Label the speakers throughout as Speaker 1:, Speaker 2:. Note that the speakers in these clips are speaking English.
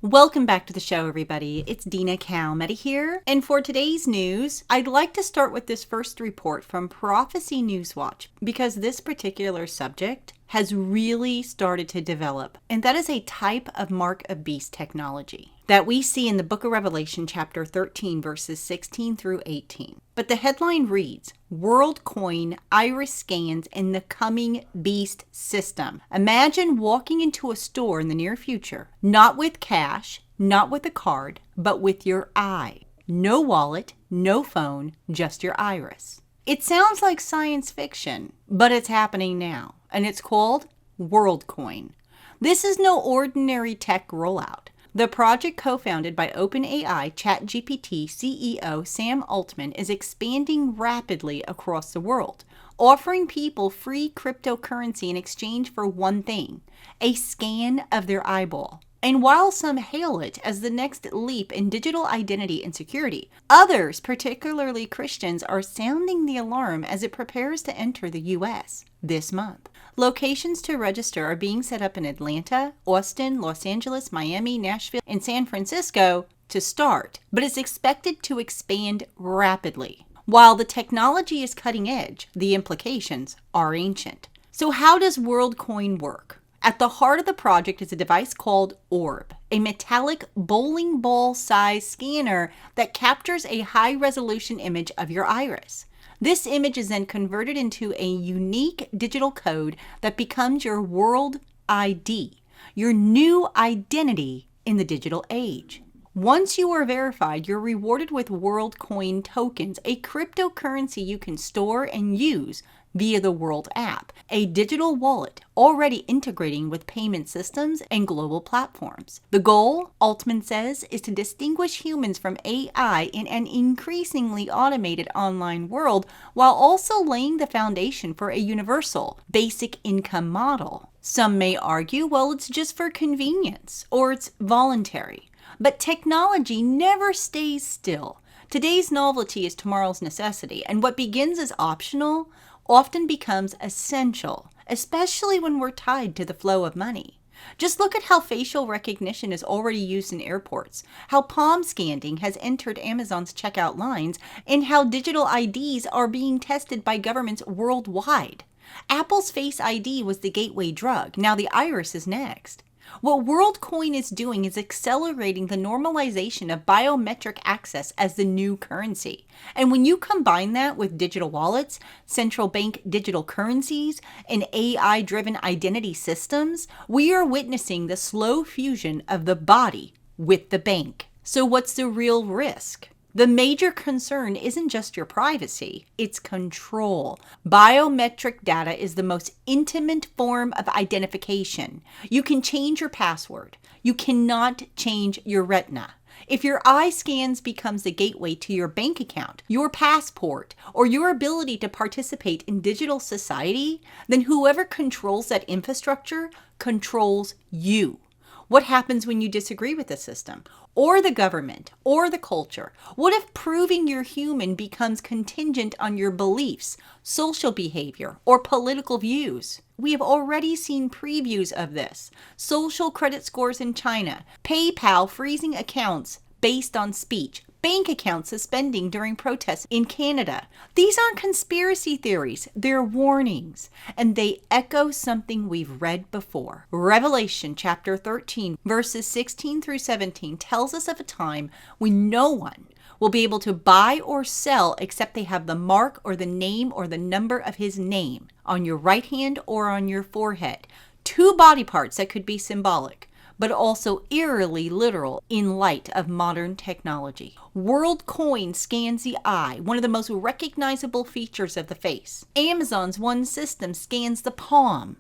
Speaker 1: Welcome back to the show, everybody. It's Dina Calmetta here. And for today's news, I'd like to start with this first report from Prophecy Newswatch because this particular subject has really started to develop. And that is a type of Mark of Beast technology that we see in the book of Revelation, chapter 13, verses 16 through 18. But the headline reads, Worldcoin iris scans in the coming beast system. Imagine walking into a store in the near future, not with cash, not with a card, but with your eye. No wallet, no phone, just your iris. It sounds like science fiction, but it's happening now, and it's called Worldcoin. This is no ordinary tech rollout. The project, co-founded by OpenAI ChatGPT CEO Sam Altman, is expanding rapidly across the world, offering people free cryptocurrency in exchange for one thing, a scan of their eyeball. And while some hail it as the next leap in digital identity and security, others, particularly Christians, are sounding the alarm as it prepares to enter the U.S. this month. Locations to register are being set up in Atlanta, Austin, Los Angeles, Miami, Nashville, and San Francisco to start, but it's expected to expand rapidly. While the technology is cutting edge, the implications are ancient. So how does Worldcoin work? At the heart of the project is a device called Orb, a metallic bowling ball size scanner that captures a high-resolution image of your iris. This image is then converted into a unique digital code that becomes your World ID, your new identity in the digital age. Once you are verified, you're rewarded with Worldcoin tokens, a cryptocurrency you can store and use via the World app, a digital wallet already integrating with payment systems and global platforms. The goal, Altman says, is to distinguish humans from AI in an increasingly automated online world while also laying the foundation for a universal, basic income model. Some may argue, well, it's just for convenience or it's voluntary. But technology never stays still. Today's novelty is tomorrow's necessity, and what begins as optional often becomes essential, especially when we're tied to the flow of money. Just look at how facial recognition is already used in airports, how palm scanning has entered Amazon's checkout lines, and how digital IDs are being tested by governments worldwide. Apple's Face ID was the gateway drug. Now the iris is next. What Worldcoin is doing is accelerating the normalization of biometric access as the new currency. And when you combine that with digital wallets, central bank digital currencies, and AI-driven identity systems, we are witnessing the slow fusion of the body with the bank. So what's the real risk? The major concern isn't just your privacy, it's control. Biometric data is the most intimate form of identification. You can change your password. You cannot change your retina. If your eye scans becomes the gateway to your bank account, your passport, or your ability to participate in digital society, then whoever controls that infrastructure controls you. What happens when you disagree with the system, or the government, or the culture? What if proving you're human becomes contingent on your beliefs, social behavior, or political views? We have already seen previews of this. Social credit scores in China, PayPal freezing accounts based on speech, bank accounts suspending during protests in Canada. These aren't conspiracy theories, they're warnings, and they echo something we've read before. Revelation chapter 13, verses 16 through 17 tells us of a time when no one will be able to buy or sell except they have the mark or the name or the number of his name on your right hand or on your forehead. Two body parts that could be symbolic, but also eerily literal in light of modern technology. Worldcoin scans the eye, one of the most recognizable features of the face. Amazon's One System scans the palm.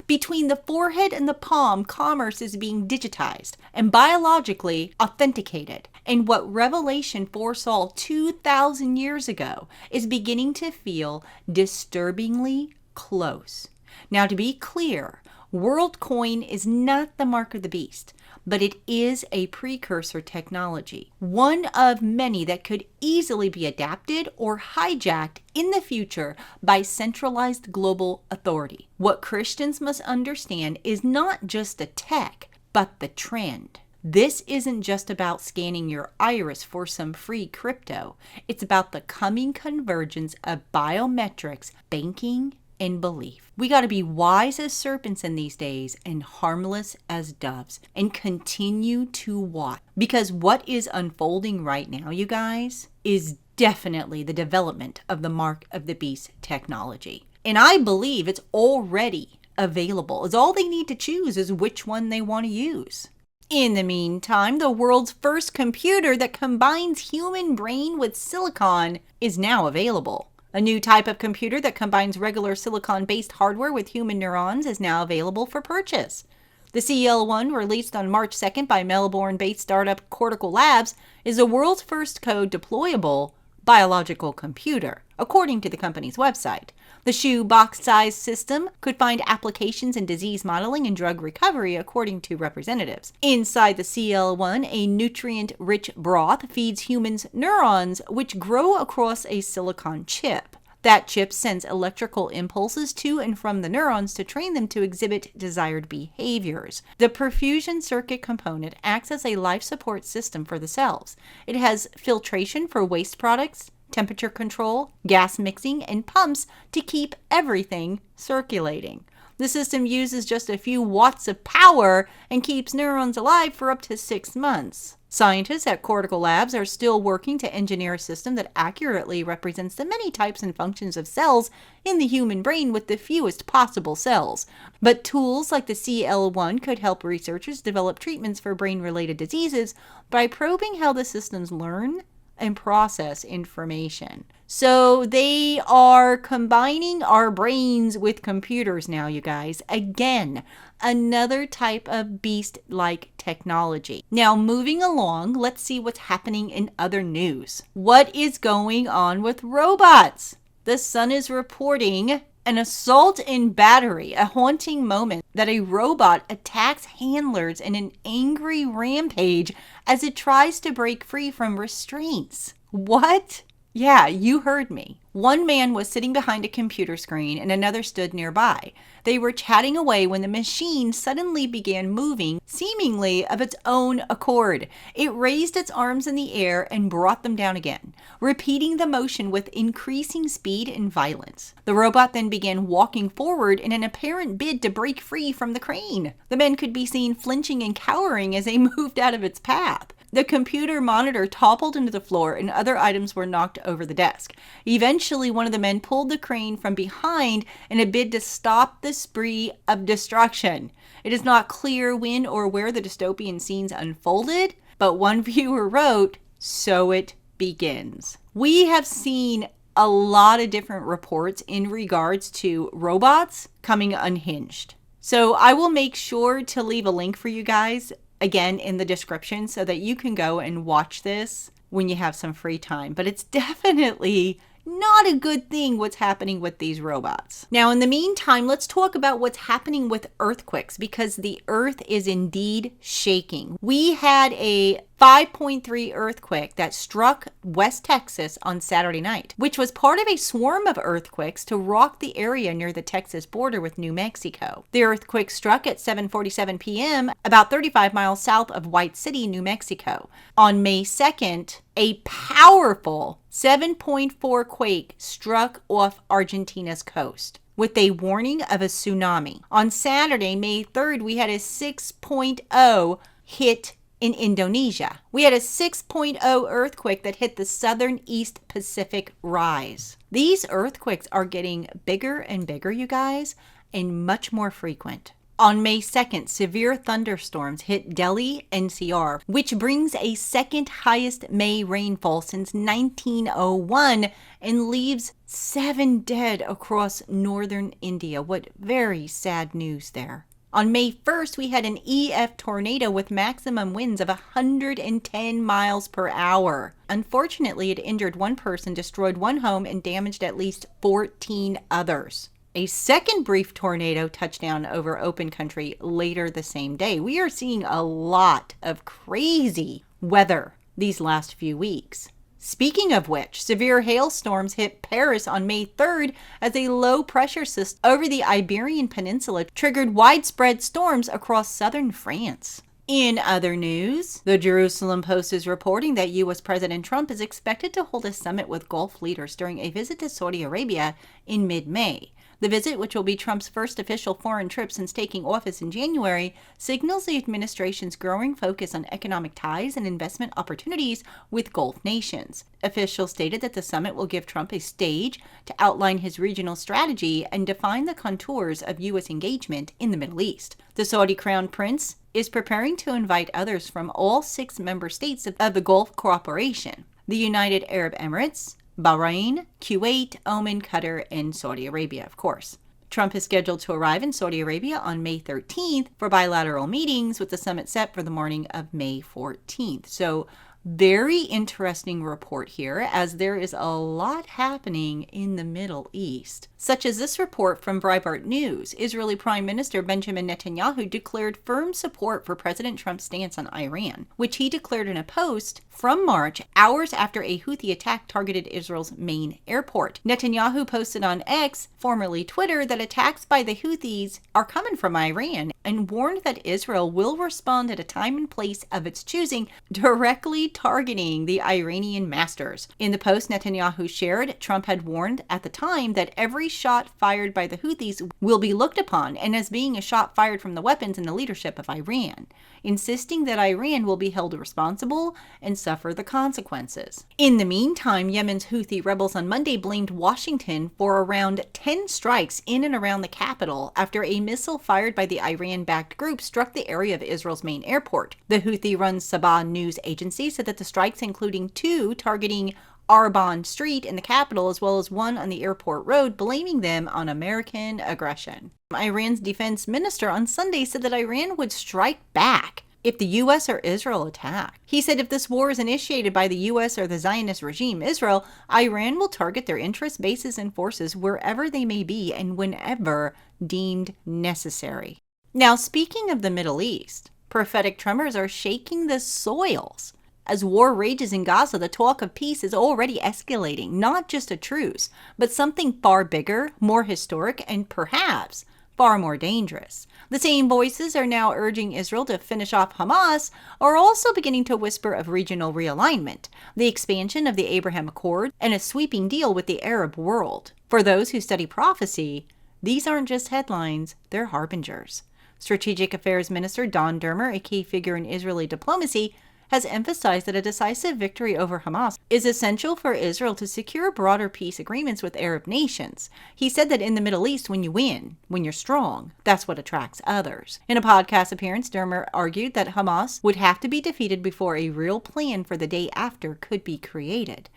Speaker 1: Between the forehead and the palm, commerce is being digitized and biologically authenticated. And what Revelation foresaw 2,000 years ago is beginning to feel disturbingly close. Now, to be clear, Worldcoin is not the mark of the beast, but it is a precursor technology, one of many that could easily be adapted or hijacked in the future by centralized global authority. What Christians must understand is not just the tech, but the trend. This isn't just about scanning your iris for some free crypto. It's about the coming convergence of biometrics, banking, and belief. We got to be wise as serpents in these days and harmless as doves and continue to watch. Because what is unfolding right now, you guys, is definitely the development of the mark of the beast technology. And I believe it's already available. It's all they need to choose is which one they want to use. In the meantime, the world's first computer that combines human brain with silicon is now available. A new type of computer that combines regular silicon-based hardware with human neurons is now available for purchase. The CL1, released on March 2nd by Melbourne-based startup Cortical Labs, is the world's first code-deployable biological computer, according to the company's website. The shoe box-sized system could find applications in disease modeling and drug recovery, according to representatives. Inside the CL1, a nutrient-rich broth feeds humans neurons, which grow across a silicon chip. That chip sends electrical impulses to and from the neurons to train them to exhibit desired behaviors. The perfusion circuit component acts as a life support system for the cells. It has filtration for waste products, temperature control, gas mixing, and pumps to keep everything circulating. The system uses just a few watts of power and keeps neurons alive for up to 6 months. Scientists at Cortical Labs are still working to engineer a system that accurately represents the many types and functions of cells in the human brain with the fewest possible cells. But tools like the CL1 could help researchers develop treatments for brain-related diseases by probing how the systems learn and process information. So they are combining our brains with computers now, you guys. Again, another type of beast-like technology. Now, moving along, let's see what's happening in other news. What is going on with robots? The Sun is reporting an assault and battery, a haunting moment that a robot attacks handlers in an angry rampage as it tries to break free from restraints. What? Yeah, you heard me. One man was sitting behind a computer screen and another stood nearby. They were chatting away when the machine suddenly began moving, seemingly of its own accord. It raised its arms in the air and brought them down again, repeating the motion with increasing speed and violence. The robot then began walking forward in an apparent bid to break free from the crane. The men could be seen flinching and cowering as they moved out of its path. The computer monitor toppled into the floor and other items were knocked over the desk. Eventually, one of the men pulled the crane from behind in a bid to stop the spree of destruction. It is not clear when or where the dystopian scenes unfolded, but one viewer wrote, "So it begins." We have seen a lot of different reports in regards to robots coming unhinged. So I will make sure to leave a link for you guys again in the description so that you can go and watch this when you have some free time. But it's definitely not a good thing what's happening with these robots. Now, in the meantime, let's talk about what's happening with earthquakes, because the earth is indeed shaking. We had a 5.3 earthquake that struck West Texas on Saturday night, which was part of a swarm of earthquakes to rock the area near the Texas border with New Mexico. The earthquake struck at 7:47 p.m. about 35 miles south of White City, New Mexico. On May 2nd, a powerful 7.4 quake struck off Argentina's coast, with a warning of a tsunami. On Saturday, May 3rd, we had a 6.0 hit in Indonesia. We had a 6.0 earthquake that hit the southern East Pacific Rise. These earthquakes are getting bigger and bigger, you guys, and much more frequent. On May 2nd, severe thunderstorms hit Delhi NCR, which brings a second highest May rainfall since 1901 and leaves 7 dead across northern India. What very sad news there. On May 1st, we had an EF tornado with maximum winds of 110 miles per hour. Unfortunately, it injured one person, destroyed one home, and damaged at least 14 others. A second brief tornado touched down over open country later the same day. We are seeing a lot of crazy weather these last few weeks. Speaking of which, severe hailstorms hit Paris on May 3rd as a low-pressure system over the Iberian Peninsula triggered widespread storms across southern France. In other news, the Jerusalem Post is reporting that U.S. President Trump is expected to hold a summit with Gulf leaders during a visit to Saudi Arabia in mid-May. The visit, which will be Trump's first official foreign trip since taking office in January, signals the administration's growing focus on economic ties and investment opportunities with Gulf nations. Officials stated that the summit will give Trump a stage to outline his regional strategy and define the contours of U.S. engagement in the Middle East. The Saudi Crown Prince is preparing to invite others from all 6 member states of the Gulf Cooperation: the United Arab Emirates, Bahrain, Kuwait, Oman, Qatar, and Saudi Arabia, of course. Trump is scheduled to arrive in Saudi Arabia on May 13th for bilateral meetings, with the summit set for the morning of May 14th. So, very interesting report here, as there is a lot happening in the Middle East. Such as this report from Breitbart News: Israeli Prime Minister Benjamin Netanyahu declared firm support for President Trump's stance on Iran, which he declared in a post from March, hours after a Houthi attack targeted Israel's main airport. Netanyahu posted on X, formerly Twitter, that attacks by the Houthis are coming from Iran, and warned that Israel will respond at a time and place of its choosing, directly targeting the Iranian masters. In the post Netanyahu shared, Trump had warned at the time that every shot fired by the Houthis will be looked upon and as being a shot fired from the weapons and the leadership of Iran, insisting that Iran will be held responsible and suffer the consequences. In the meantime, Yemen's Houthi rebels on Monday blamed Washington for around 10 strikes in and around the capital after a missile fired by the Iran-backed group struck the area of Israel's main airport. The Houthi-run Sabah news agency said that the strikes, including 2 targeting Arbonne Street in the capital, as well as 1 on the airport road, blaming them on American aggression. Iran's defense minister on Sunday said that Iran would strike back if the U.S. or Israel attack. He said if this war is initiated by the U.S. or the Zionist regime, Israel, Iran will target their interests, bases, and forces wherever they may be and whenever deemed necessary. Now, speaking of the Middle East, prophetic tremors are shaking the soils. As war rages in Gaza, the talk of peace is already escalating, not just a truce, but something far bigger, more historic, and perhaps far more dangerous. The same voices are now urging Israel to finish off Hamas, are also beginning to whisper of regional realignment, the expansion of the Abraham Accord, and a sweeping deal with the Arab world. For those who study prophecy, these aren't just headlines, they're harbingers. Strategic Affairs Minister Don Dermer, a key figure in Israeli diplomacy, has emphasized that a decisive victory over Hamas is essential for Israel to secure broader peace agreements with Arab nations. He said that in the Middle East, when you win, when you're strong, that's what attracts others. In a podcast appearance, Dermer argued that Hamas would have to be defeated before a real plan for the day after could be created.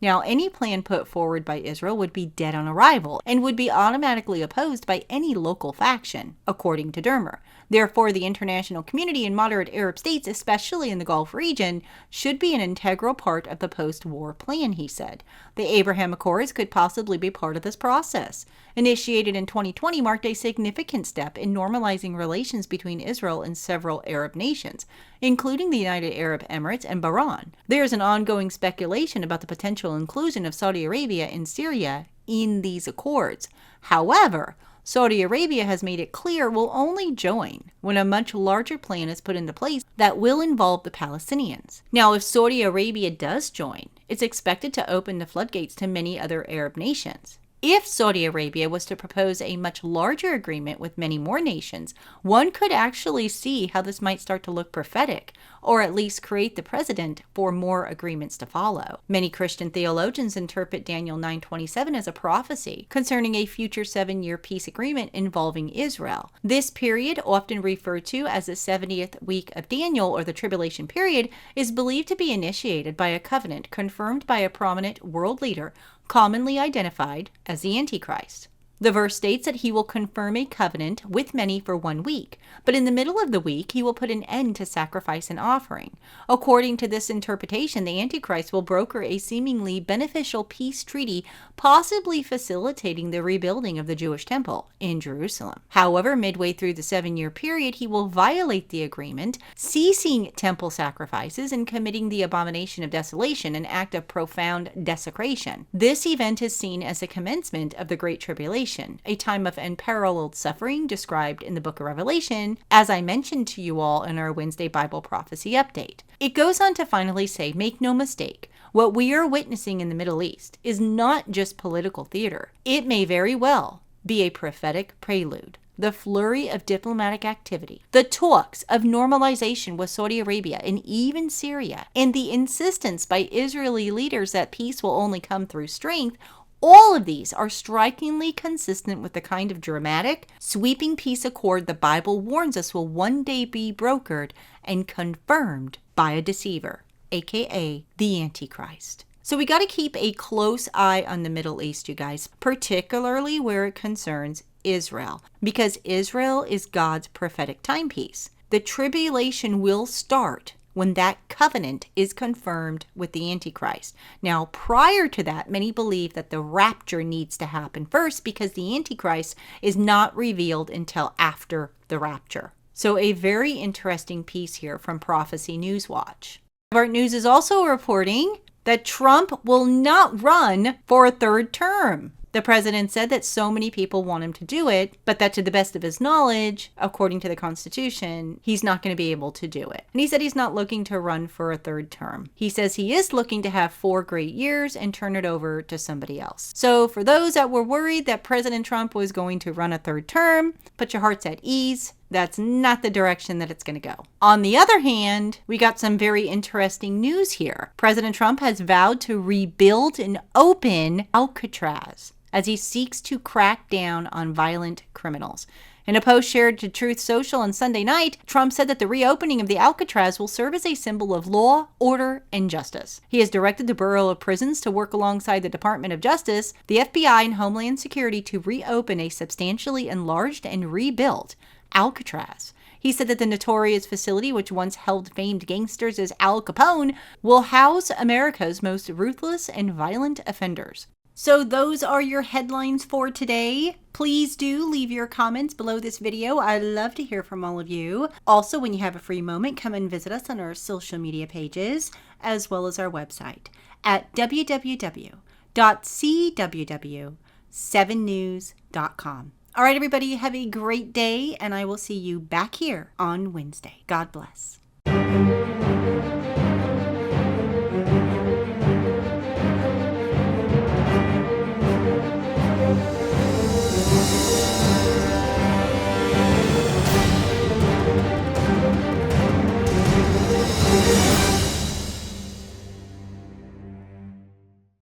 Speaker 1: Now, any plan put forward by Israel would be dead on arrival and would be automatically opposed by any local faction, according to Dermer. Therefore, the international community and moderate Arab states, especially in the Gulf region, should be an integral part of the post-war plan, he said. The Abraham Accords could possibly be part of this process. Initiated in 2020, marked a significant step in normalizing relations between Israel and several Arab nations, including the United Arab Emirates and Bahrain. There is an ongoing speculation about the potential inclusion of Saudi Arabia and Syria in these accords. However, Saudi Arabia has made it clear will only join when a much larger plan is put into place that will involve the Palestinians. Now, if Saudi Arabia does join, it's expected to open the floodgates to many other Arab nations. If Saudi Arabia was to propose a much larger agreement with many more nations, one could actually see how this might start to look prophetic, or at least create the precedent for more agreements to follow. Many Christian theologians interpret Daniel 9:27 as a prophecy concerning a future 7-year peace agreement involving Israel. This period, often referred to as the 70th week of Daniel or the tribulation period, is believed to be initiated by a covenant confirmed by a prominent world leader, commonly identified as the Antichrist. The verse states that he will confirm a covenant with many for 1 week, but in the middle of the week he will put an end to sacrifice and offering. According to this interpretation, the Antichrist will broker a seemingly beneficial peace treaty, possibly facilitating the rebuilding of the Jewish temple in Jerusalem. However, midway through the 7-year period, he will violate the agreement, ceasing temple sacrifices and committing the abomination of desolation, an act of profound desecration. This event is seen as the commencement of the Great Tribulation, tribulation, a time of unparalleled suffering described in the book of Revelation, as I mentioned to you all in our Wednesday Bible prophecy update. It goes on to finally say, make no mistake, what we are witnessing in the Middle East is not just political theater. It may very well be a prophetic prelude. The flurry of diplomatic activity, the talks of normalization with Saudi Arabia and even Syria, and the insistence by Israeli leaders that peace will only come through strength, all of these are strikingly consistent with the kind of dramatic, sweeping peace accord the Bible warns us will one day be brokered and confirmed by a deceiver, aka the Antichrist. So we got to keep a close eye on the Middle East, you guys, particularly where it concerns Israel, because Israel is God's prophetic timepiece. The tribulation will start when that covenant is confirmed with the Antichrist. Now, prior to that, many believe that the rapture needs to happen first because the Antichrist is not revealed until after the rapture. So a very interesting piece here from Prophecy Newswatch. Breitbart News is also reporting that Trump will not run for a third term. The president said that so many people want him to do it, but that to the best of his knowledge, according to the Constitution, he's not going to be able to do it. And he said he's not looking to run for a third term. He says he is looking to have 4 great years and turn it over to somebody else. So for those that were worried that President Trump was going to run a third term, put your hearts at ease. That's not the direction that it's going to go. On the other hand, we got some very interesting news here. President Trump has vowed to rebuild and open Alcatraz as he seeks to crack down on violent criminals. In a post shared to Truth Social on Sunday night, Trump said that the reopening of the Alcatraz will serve as a symbol of law, order, and justice. He has directed the Bureau of Prisons to work alongside the Department of Justice, the FBI, and Homeland Security to reopen a substantially enlarged and rebuilt Alcatraz. He said that the notorious facility, which once held famed gangsters as Al Capone, will house America's most ruthless and violent offenders. So those are your headlines for today. Please do leave your comments below this video. I'd love to hear from all of you. Also, when you have a free moment, come and visit us on our social media pages, as well as our website at www.cww7news.com. All right, everybody, have a great day, and I will see you back here on Wednesday. God bless.